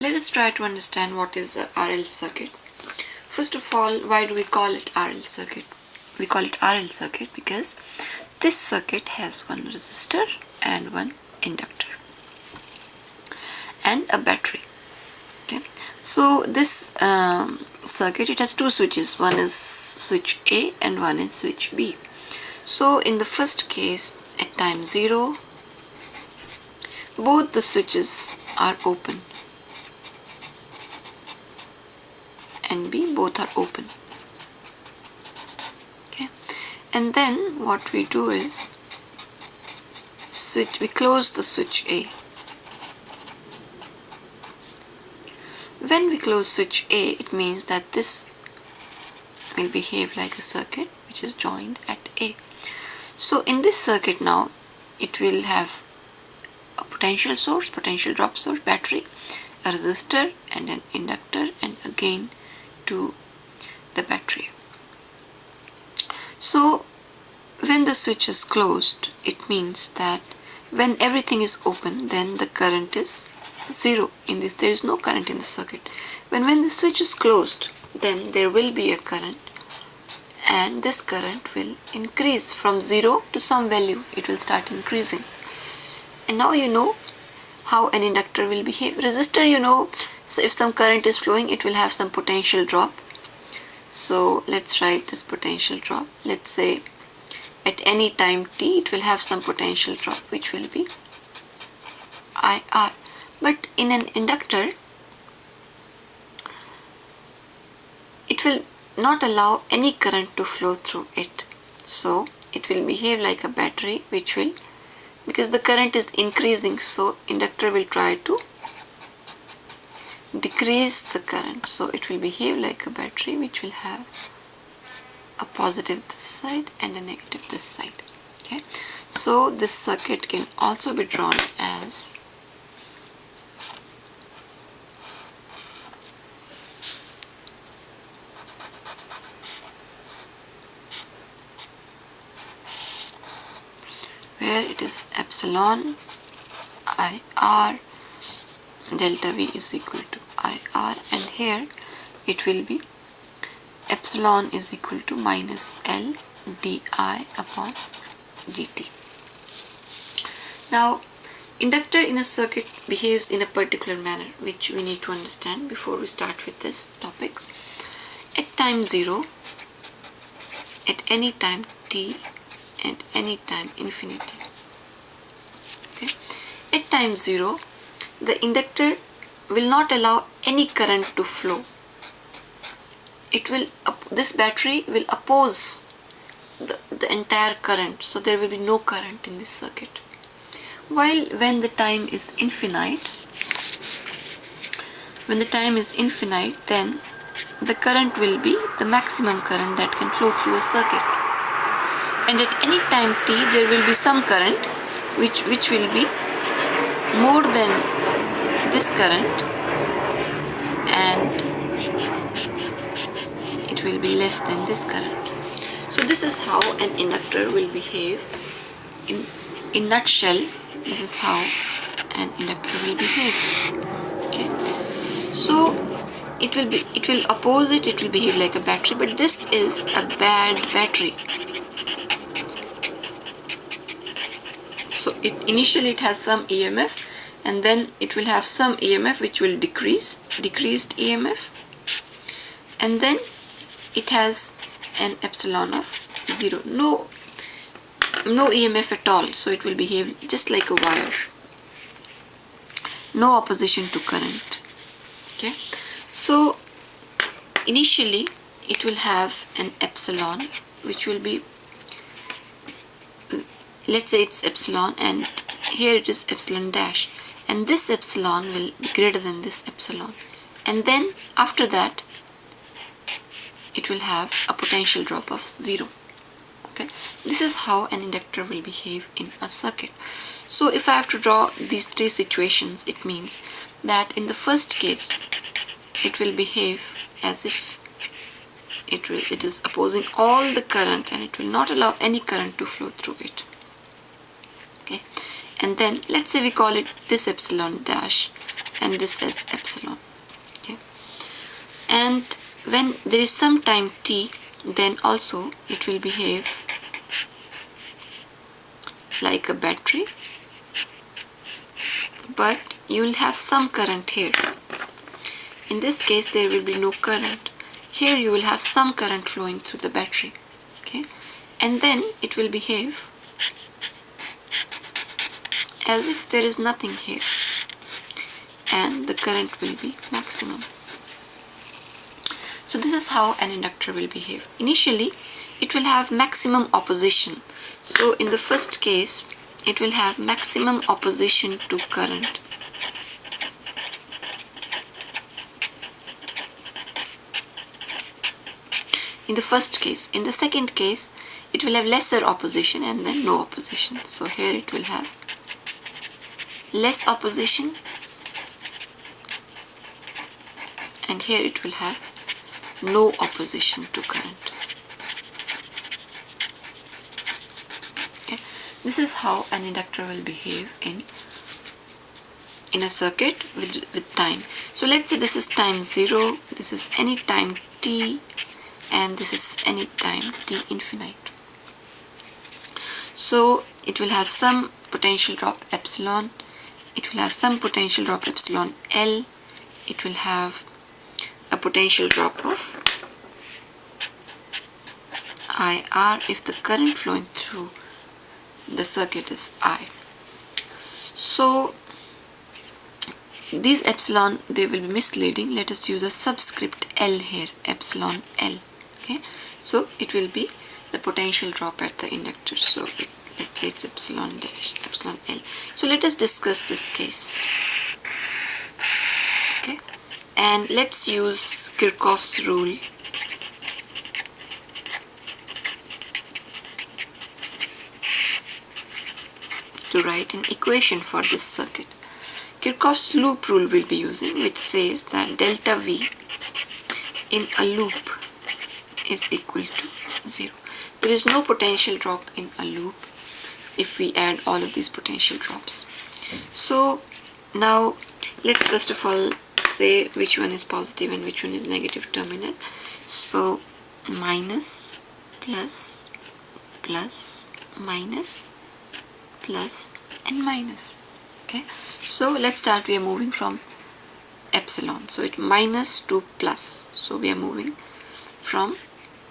Let us try to understand what is a RL circuit. First of all, why do we call it RL circuit? We call it RL circuit because this circuit has one resistor and one inductor and a battery. Okay, so this circuit, it has two switches. One is switch A and one is switch B. So in the first case, at time 0, both the switches are open, and B, both are open. Okay, and then what we do is we close the switch A. When we close switch A, it means that this will behave like a circuit which is joined at A. So in this circuit now, it will have a potential source, potential drop source, battery, a resistor and an inductor, and again to the battery. So when the switch is closed, it means that when everything is open, then the current is 0. In this, there is no current in the circuit. When the switch is closed, then there will be a current, and this current will increase from 0 to some value. It will start increasing. And now you know how an inductor will behave. Resistor, you know, so if some current is flowing, it will have some potential drop. So let's write this potential drop. Let's say at any time t, it will have some potential drop, which will be IR. But in an inductor, it will not allow any current to flow through it. So it will behave like a battery, which will, because the current is increasing, so inductor will try to decrease the current. So it will behave like a battery, which will have a positive this side and a negative this side. Okay, so this circuit can also be drawn as where it is epsilon IR delta V is equal to IR, and here it will be epsilon is equal to minus L di upon dt. Now, inductor in a circuit behaves in a particular manner, which we need to understand before we start with this topic. At time 0, at any time t, and any time infinity. Okay. At time 0, the inductor will not allow any current to flow. It will, this battery will oppose the entire current, so there will be no current in this circuit. While when the time is infinite, then the current will be the maximum current that can flow through a circuit. And at any time t, there will be some current which will be more than this current, and it will be less than this current. So this is how an inductor will behave. In nutshell, this is how an inductor will behave. Okay. So it will oppose it. It will behave like a battery, but this is a bad battery. So initially it has some EMF, and then it will have some EMF which will decreased EMF, and then it has an epsilon of 0, no EMF at all, so it will behave just like a wire, no opposition to current. Okay, so initially it will have an epsilon which will be, let's say it's epsilon, and here it is epsilon dash, and this epsilon will be greater than this epsilon, and then after that it will have a potential drop of 0. Okay, this is how an inductor will behave in a circuit. So if I have to draw these three situations, it means that in the first case it will behave as if it is opposing all the current, and it will not allow any current to flow through it. Okay, and then let's say we call it this epsilon dash, and this as epsilon. Okay. And when there is some time t, then also it will behave like a battery, but you will have some current here. In this case there will be no current. Here you will have some current flowing through the battery. Okay, and then it will behave as if there is nothing here, and the current will be maximum. So this is how an inductor will behave. Initially it will have maximum opposition. So in the first case it will have maximum opposition to current. In the first case. In the second case it will have lesser opposition and then no opposition. So here it will have less opposition, and here it will have no opposition to current. Okay. This is how an inductor will behave in a circuit with time. So let's say this is time 0, this is any time t, and this is any time t infinite. So it will have some potential drop epsilon, it will have some potential drop epsilon L, it will have a potential drop of IR if the current flowing through the circuit is I. So these epsilon, they will be misleading. Let us use a subscript L here, epsilon L. Okay, so it will be the potential drop at the inductor. So let's say it's epsilon dash, epsilon L. So let us discuss this case. Okay, and let's use Kirchhoff's rule to write an equation for this circuit. Kirchhoff's loop rule will be using, which says that delta V in a loop is equal to 0. There is no potential drop in a loop if we add all of these potential drops. So now let's first of all say which one is positive and which one is negative terminal. So minus, plus, plus, minus, plus and minus. Okay, so let's start. We are moving from epsilon, so it minus to plus, so we are moving from,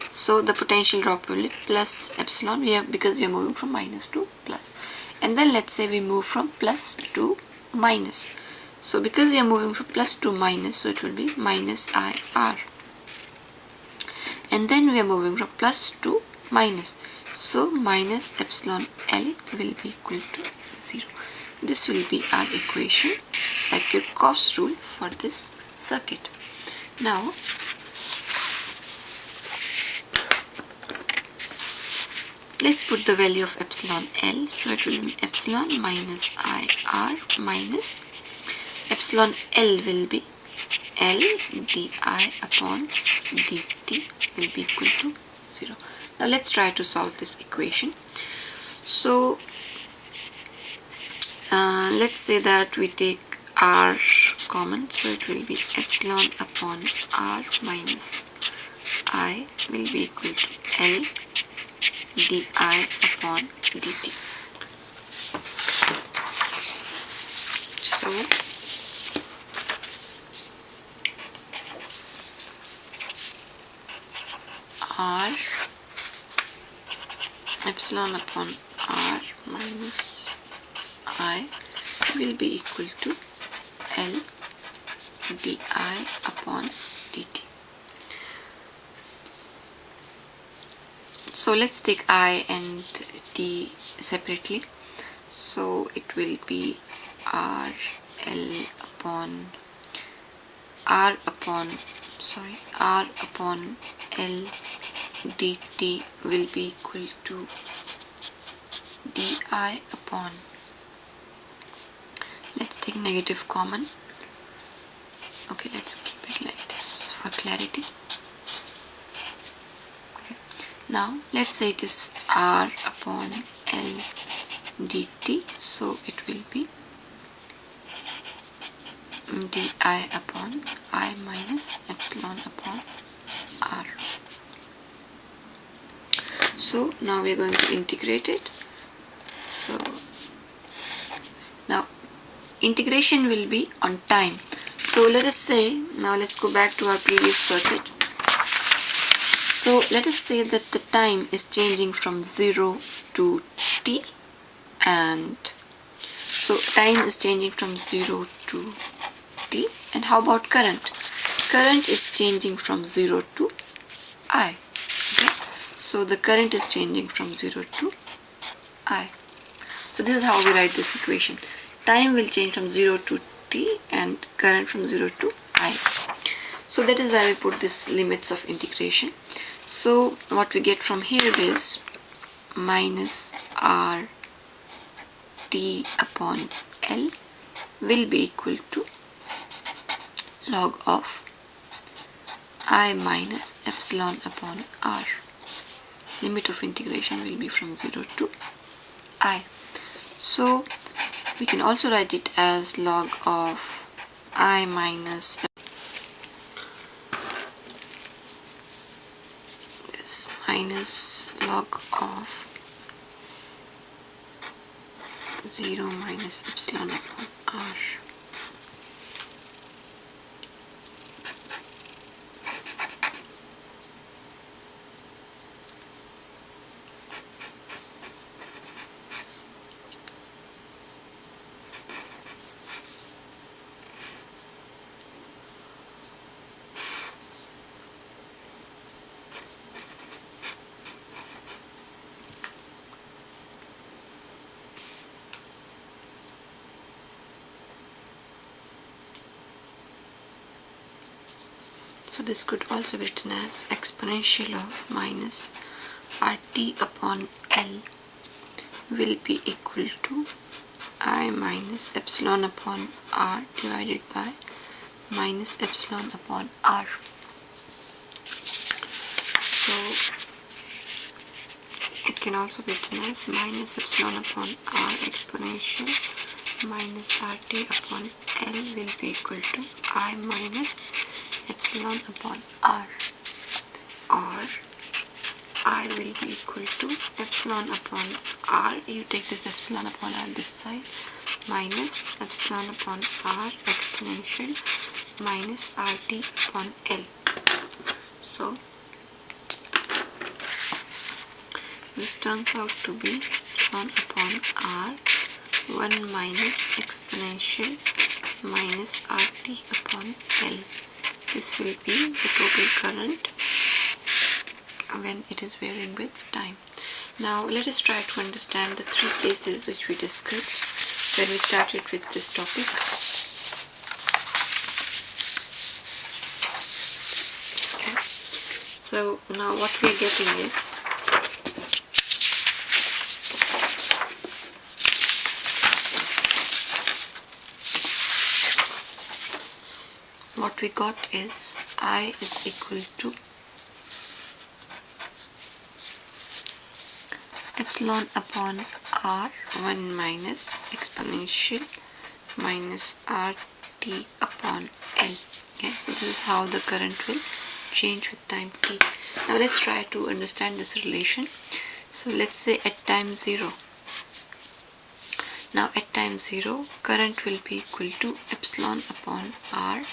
so the potential drop will be plus epsilon, because we are moving from minus to plus. And then let's say we move from plus to minus, so because we are moving from plus to minus, so it will be minus IR. And then we are moving from plus to minus, so minus epsilon L will be equal to 0. This will be our equation by Kirchhoff's rule for this circuit. Now let's put the value of epsilon L. So it will be epsilon minus IR minus epsilon L will be L di upon dt will be equal to 0. Now let's try to solve this equation. So let's say that we take R common, so it will be epsilon upon R minus I will be equal to L di upon dt. So R epsilon upon R minus I will be equal to L di upon dt. So let's take I and t separately. So it will be R upon L dt will be equal to di upon, let's take negative common. Okay, let's keep it like this for clarity. Okay. Now let's say it is R upon L dt, so it will be di upon I minus epsilon upon r. So now we are going to integrate it. So now integration will be on time. So let us say, now let's go back to our previous circuit. So let us say that the time is changing from 0 to t, and so time is changing from 0 to t. And how about current? Current is changing from 0 to I. Okay? So the current is changing from 0 to I. So this is how we write this equation. Time will change from 0 to t and current from 0 to I. So that is why we put this limits of integration. So what we get from here is minus r t upon L will be equal to log of I minus epsilon upon r. Limit of integration will be from 0 to I. So we can also write it as log of I minus log of 0 minus epsilon upon r. So this could also be written as exponential of minus RT upon L will be equal to I minus epsilon upon R divided by minus epsilon upon R. So it can also be written as minus epsilon upon R exponential minus RT upon L will be equal to I minus epsilon upon R, or I will be equal to epsilon upon R, you take this epsilon upon R this side, minus epsilon upon R exponential minus RT upon L. So this turns out to be epsilon upon R 1 minus exponential minus RT upon L. This will be the total current when it is varying with time. Now let us try to understand the three cases which we discussed when we started with this topic. Okay. So now what we are getting is what we got is I is equal to epsilon upon R 1 minus exponential minus RT upon L. Okay, so this is how the current will change with time t. Now let's try to understand this relation. So let's say at time 0. Now at time 0, current will be equal to epsilon upon R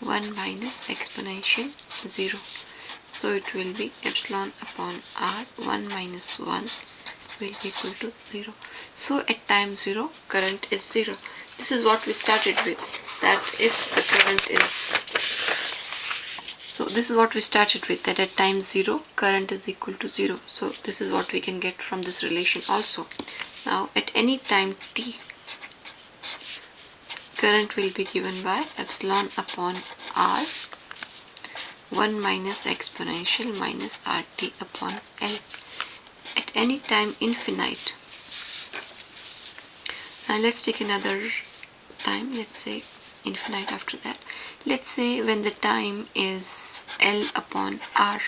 1 minus exponential 0. So it will be epsilon upon R 1 minus 1 will be equal to 0. So at time 0, current is 0. This is what we started with, that if the current is, so this is what we started with, that at time 0, current is equal to 0. So this is what we can get from this relation also. Now at any time t, current will be given by epsilon upon R 1 minus exponential minus RT upon L. At any time infinite. Now let's take another time, let's say infinite after that. Let's say when the time is L upon R.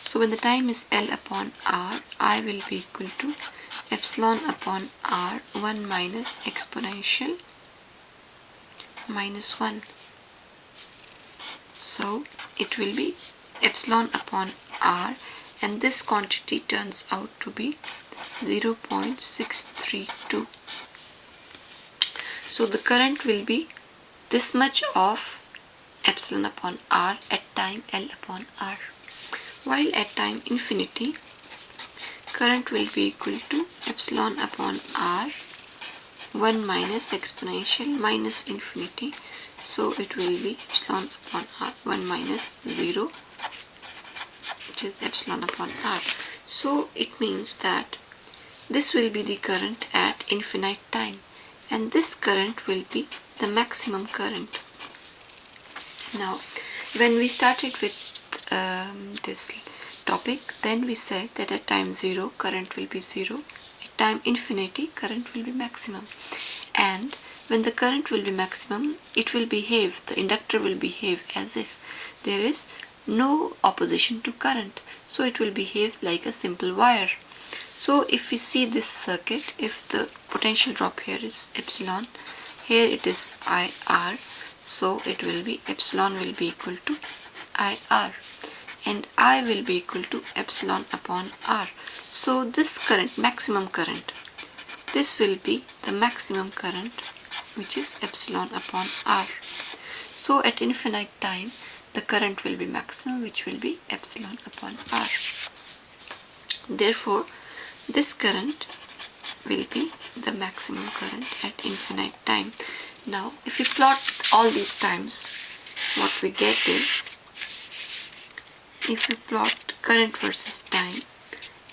So when the time is L upon R, I will be equal to epsilon upon R 1 minus exponential minus 1. So it will be epsilon upon R, and this quantity turns out to be 0.632. So the current will be this much of epsilon upon R at time L upon R. While at time infinity, current will be equal to epsilon upon R 1 minus exponential minus infinity. So it will be epsilon upon R 1 minus 0, which is epsilon upon R. So it means that this will be the current at infinite time, and this current will be the maximum current. Now, when we started with this topic, then we said that at time 0 current will be 0, at time infinity current will be maximum, and when the current will be maximum, it will behave, the inductor will behave as if there is no opposition to current, so it will behave like a simple wire. So if we see this circuit, if the potential drop here is epsilon, here it is IR, so it will be epsilon will be equal to IR, and I will be equal to epsilon upon R. So this current, maximum current, this will be the maximum current, which is epsilon upon R. So at infinite time, the current will be maximum, which will be epsilon upon R. Therefore, this current will be the maximum current at infinite time. Now, if we plot all these times, what we get is, if we plot current versus time,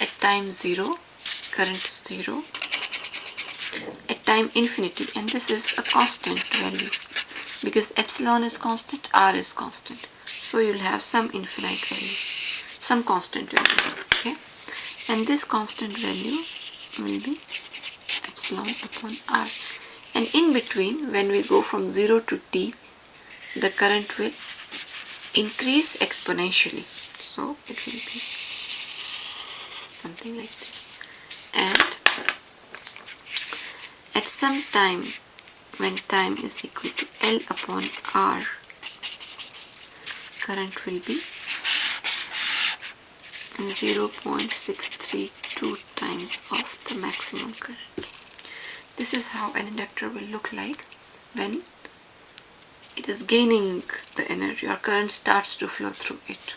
at time 0, current is 0, at time infinity, and this is a constant value, because epsilon is constant, R is constant, so you'll have some infinite value, some constant value, okay, and this constant value will be epsilon upon R. And in between, when we go from 0 to t, the current will increase exponentially, so it will be something like this. And at some time, when time is equal to L upon R, current will be 0.632 times of the maximum current. This is how an inductor will look like when it is gaining the energy or current starts to flow through it.